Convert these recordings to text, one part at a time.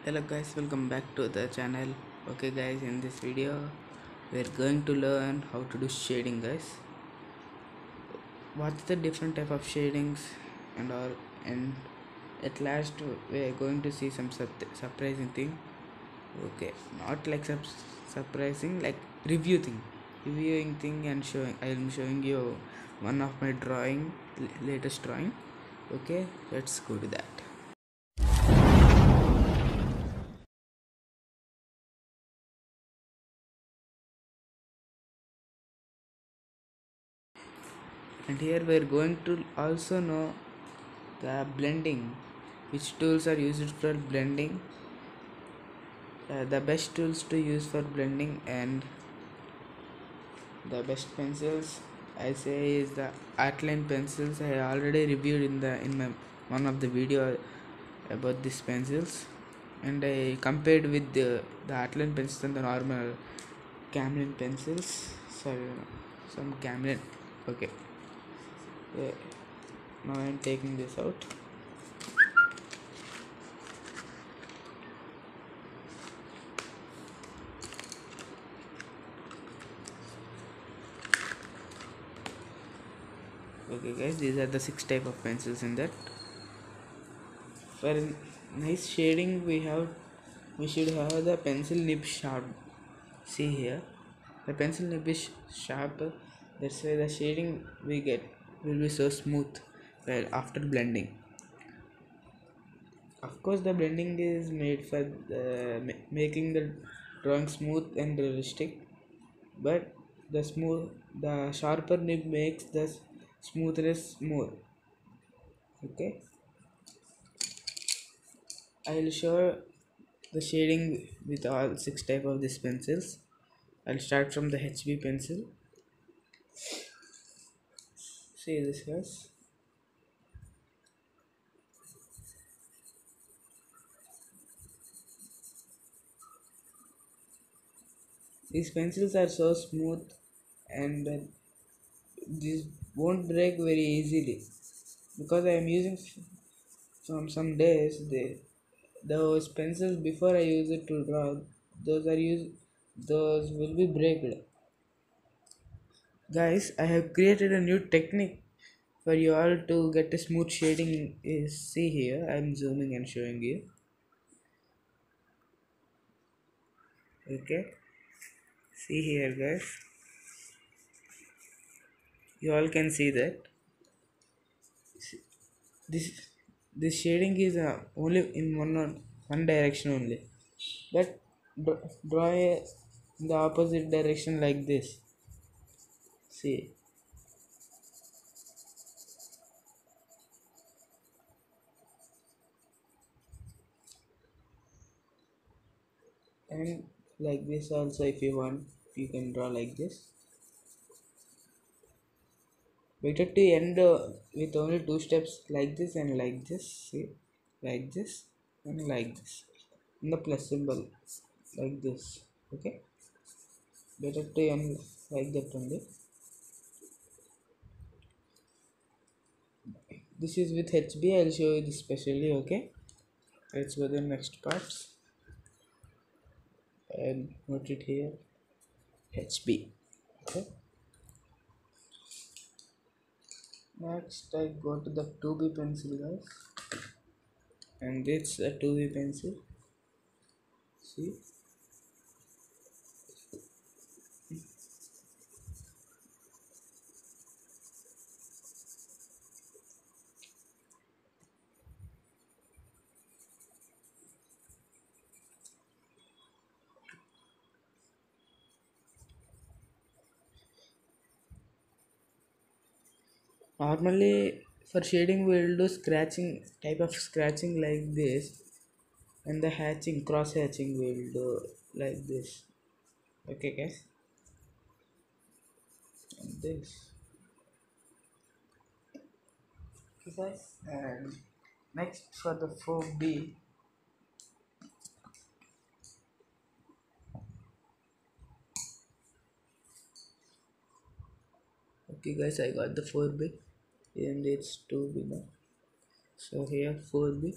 Hello guys, welcome back to the channel. Okay guys, in this video we are going to learn how to do shading guys. What's the different type of shadings and all, and at last we are going to see some surprising thing. Okay, not like surprising, like reviewing thing, and showing. I am showing you one of my latest drawing. Okay, let's go to that. And here we are going to also know the blending, which tools are used for blending, the best tools to use for blending, and the best pencils I say is the Artline pencils. I already reviewed in my one of the video about these pencils, and I compared with the Artline pencils and the normal Camlin pencils. Sorry, some Camlin. Okay, yeah. Now I am taking this out. Okay guys, these are the 6 type of pencils in that. For nice shading we should have the pencil nib sharp. See here, the pencil nib is sharp, that's why the shading we get will be so smooth well after blending. Of course the blending is made for making the drawing smooth and realistic, but the sharper nib makes the smoothness more. Okay, I will show the shading with all 6 type of these pencils. I'll start from the HB pencil. See this guys. These pencils are so smooth, and these won't break very easily because I am using from some days. Those pencils before I use it to draw, those will be breaked. Guys, I have created a new technique for you all to get a smooth shading. Is see here, I am zooming and showing you. Okay, see here guys, you all can see that this this shading is only in one direction only, but draw in the opposite direction like this. See, and like this also, if you want you can draw like this. Better to end with only 2 steps, like this and like this. See, like this and like this, and the plus symbol like this. Okay, better to end like that only. This is with HB. I'll show you this specially. Okay, let's go to the next parts and note it here, HB. Okay, next I go to the 2B pencil guys, and it's a 2B pencil. See, normally for shading we'll do scratching, type of scratching like this, and the cross hatching we'll do like this. Okay guys, and this. Okay guys, and next for the 4B. Okay guys, I got the 4B, and it's 2B now. So here 4B,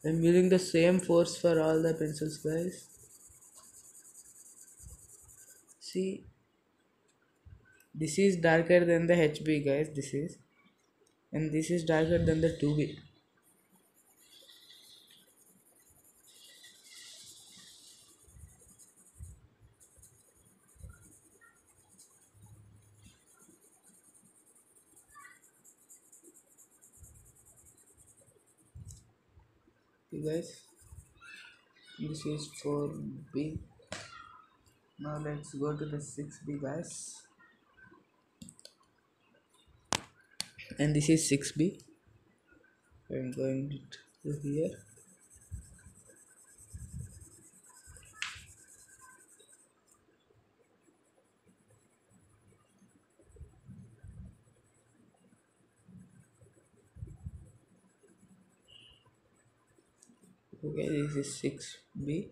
I'm using the same force for all the pencils, guys. See, this is darker than the HB, guys. This is, and this is darker than the 2B. See, guys, this is 4B. Now let's go to the 6B, guys, and this is 6B. I'm going to here. Okay, this is 6B.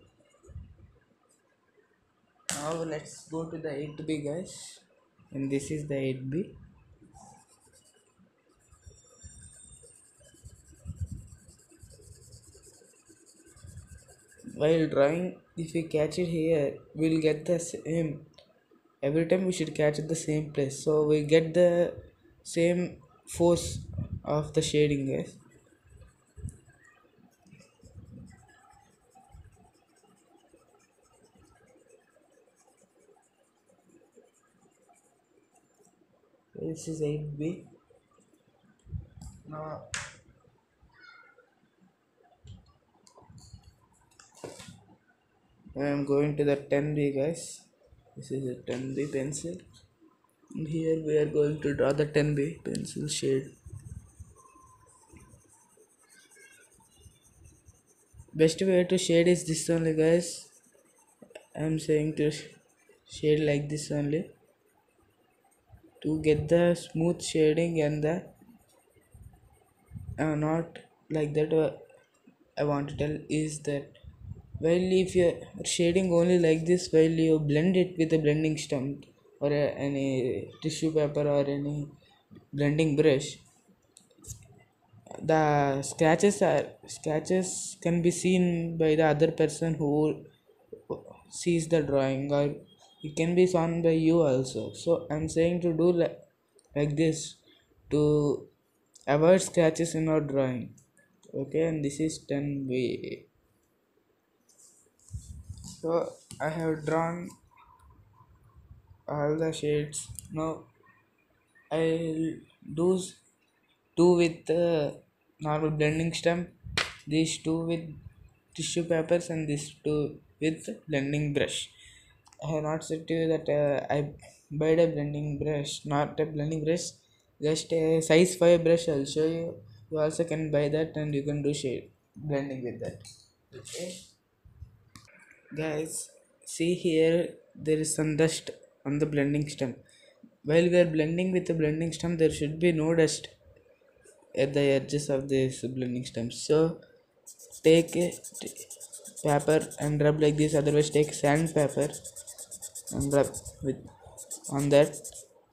Now let's go to the 8B, guys, and this is the 8B. While drawing, if we catch it here, we'll get the same. Every time we should catch at the same place, so we get the same force of the shading, guys. This is 8B. Now I am going to the 10B, guys. This is a 10B pencil, and here we are going to draw the 10B pencil shade. Best way to shade is this only, guys. I am saying to shade like this only to get the smooth shading and the not like that. I want to tell is that while if you're shading only like this, while you blend it with a blending stump or any tissue paper or any blending brush, the scratches can be seen by the other person who sees the drawing, or it can be shown by you also. So I'm saying to do like this to avoid scratches in our drawing. Okay, and this is 10B. So I have drawn all the shades. Now I'll do two with normal blending stump, these two with tissue papers, and these two with blending brush. I have not said to you that I buy a blending brush, not a blending brush, just a size 5 brush. I'll show you. You also can buy that and you can do shade blending with that. Okay, guys, see here there is some dust on the blending stump. While we are blending with the blending stump, there should be no dust at the edges of this blending stump. So take a paper and rub like this, otherwise take sandpaper and rub with on that,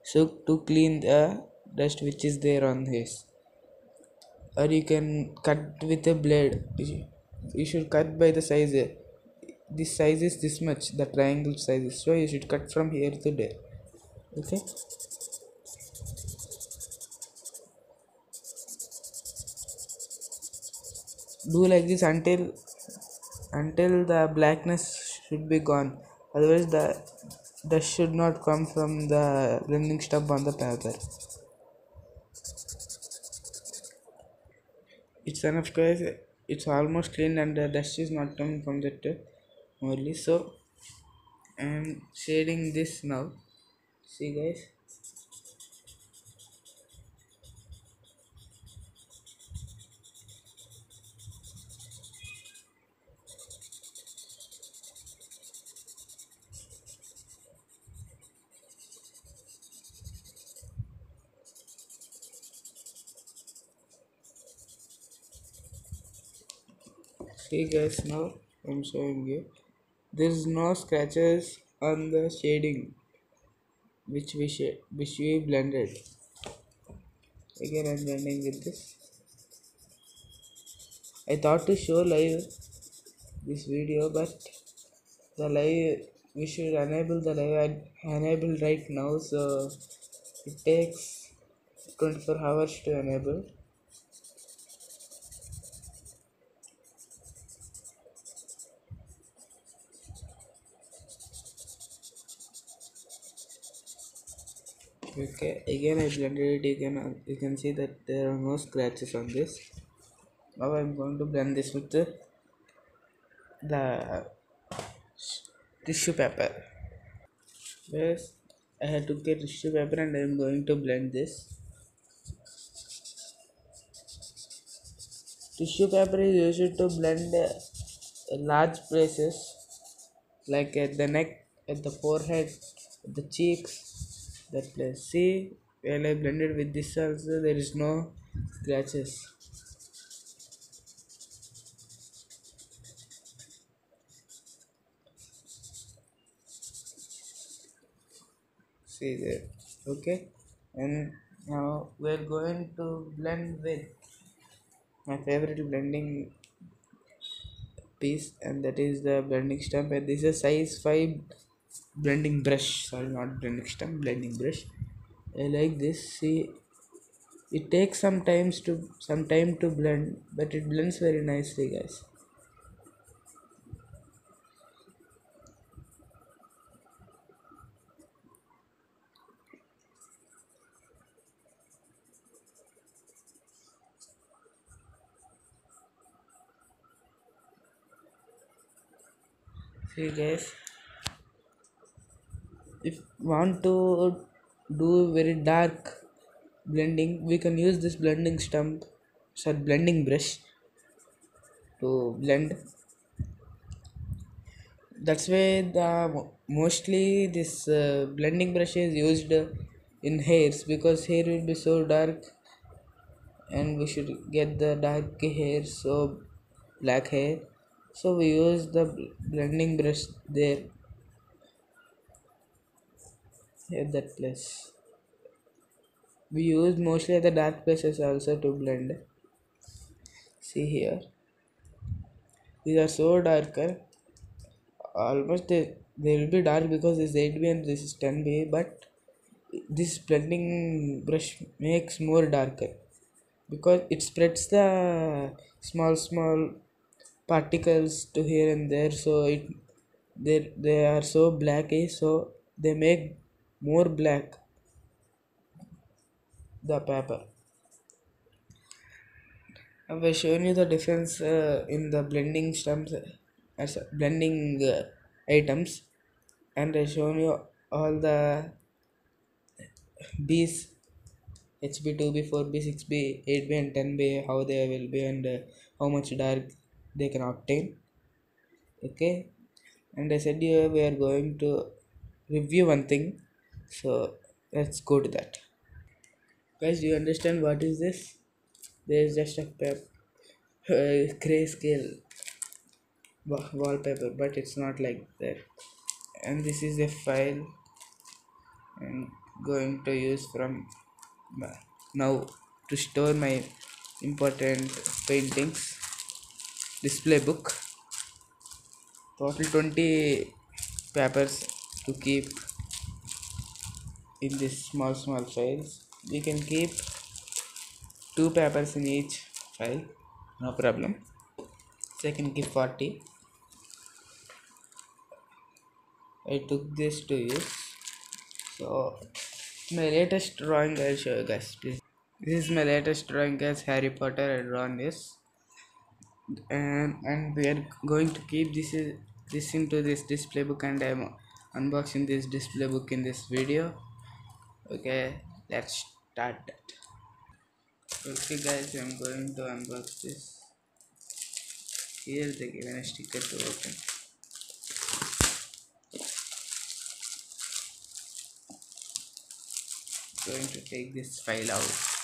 so to clean the dust which is there on this. Or you can cut with a blade. You should cut by the size. This size is this much, the triangle size is, so you should cut from here to there. Okay, do like this until the blackness should be gone, otherwise the dust should not come from the blending stump on the paper. It's enough, guys. It's almost clean and the dust is not coming from that only. So I am shading this now. See, guys, now I'm showing you. There is no scratches on the shading which we blended. Again I'm blending with this. I thought to show live this video, but the live we should enable the live. I enable right now, so it takes 24 hours to enable. Okay, again I blended it. You can see that there are no scratches on this. Now I'm going to blend this with the tissue paper. Yes, I had to get tissue paper and I'm going to blend this. Tissue paper is used to blend large places like at the neck, at the forehead, at the cheeks, that place. See, when I blended with this also, there is no scratches. See there, okay. And now we're going to blend with my favorite blending piece, and that is the blending stump. And this is a size 5 blending brush. Sorry, not blending stump, blending brush. I like this. See, it takes some time to blend, but it blends very nicely, guys. See, guys, if want to do very dark blending, we can use this blending stump, sorry, blending brush to blend. That's why the mostly this blending brush is used in hairs, because hair will be so dark and we should get the dark hair, so black hair, so we use the blending brush there at that place. We use mostly at the dark places also to blend. See here, these are so darker, almost they will be dark because this is 8B and this is 10B, but this blending brush makes more darker because it spreads the small particles to here and there, so they are so blacky, so they make more black the paper. I've shown you the difference in the blending stumps as blending items, and I shown you all the B's, HB, 2B, 4B, 6B, 8B, and 10B, how they will be, and how much dark they can obtain. Okay, and I said you we are going to review one thing, so let's go to that. Guys, do you understand what is this? There is just a grayscale wallpaper, but it's not like that. And this is a file I'm going to use from now to store my important paintings. Display book, total 20 papers to keep in this small files. We can keep 2 papers in each file, no problem. So I can keep 40. I took this to use. So my latest drawing I'll show you guys, please. This is my latest drawing, guys. Harry Potter. I drawn this, and we are going to keep this into this display book, and I'm unboxing this display book in this video. Okay, let's start that. Okay, guys, I'm going to unbox this. Here they given a sticker to open. Going to take this file out.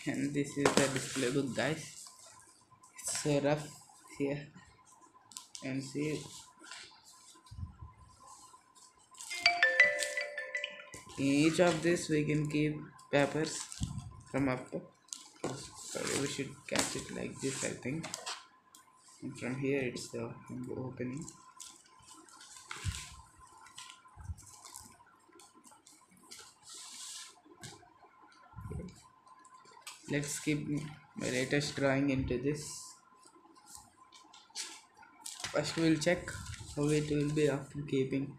And this is the display book, guys. It's so rough here. And see, in each of this we can keep papers from up. Sorry, we should catch it like this, I think. And from here it's the opening. Let's keep my latest drawing into this. First we'll check how it will be after keeping.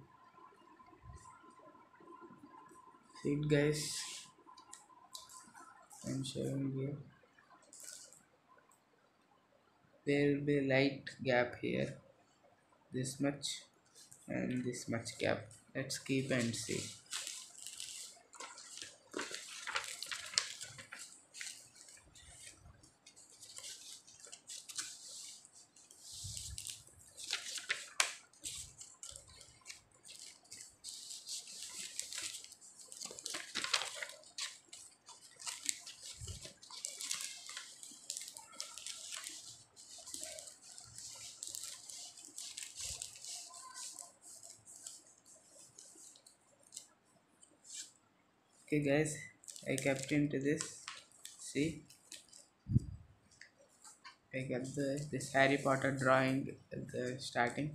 See it, guys. I'm showing you. There will be a light gap here, this much and this much gap. Let's keep and see. Okay, guys, I kept into this. See, I kept this Harry Potter drawing at the starting,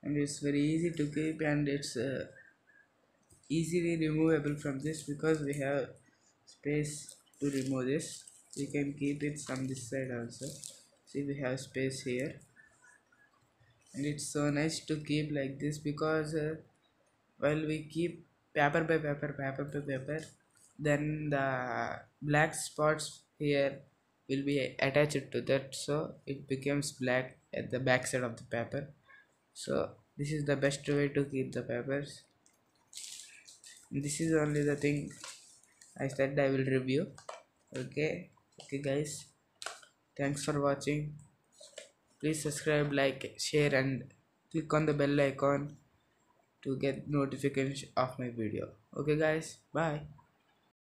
and it's very easy to keep, and it's easily removable from this because we have space to remove this. We can keep it from this side also. See, we have space here, and it's so nice to keep like this because while we keep paper by paper, then the black spots here will be attached to that, so it becomes black at the back side of the paper. So this is the best way to keep the papers. This is only the thing I said I will review. Okay, guys, thanks for watching. Please subscribe, like, share, and click on the bell icon to get notification of my video. Okay, guys, bye.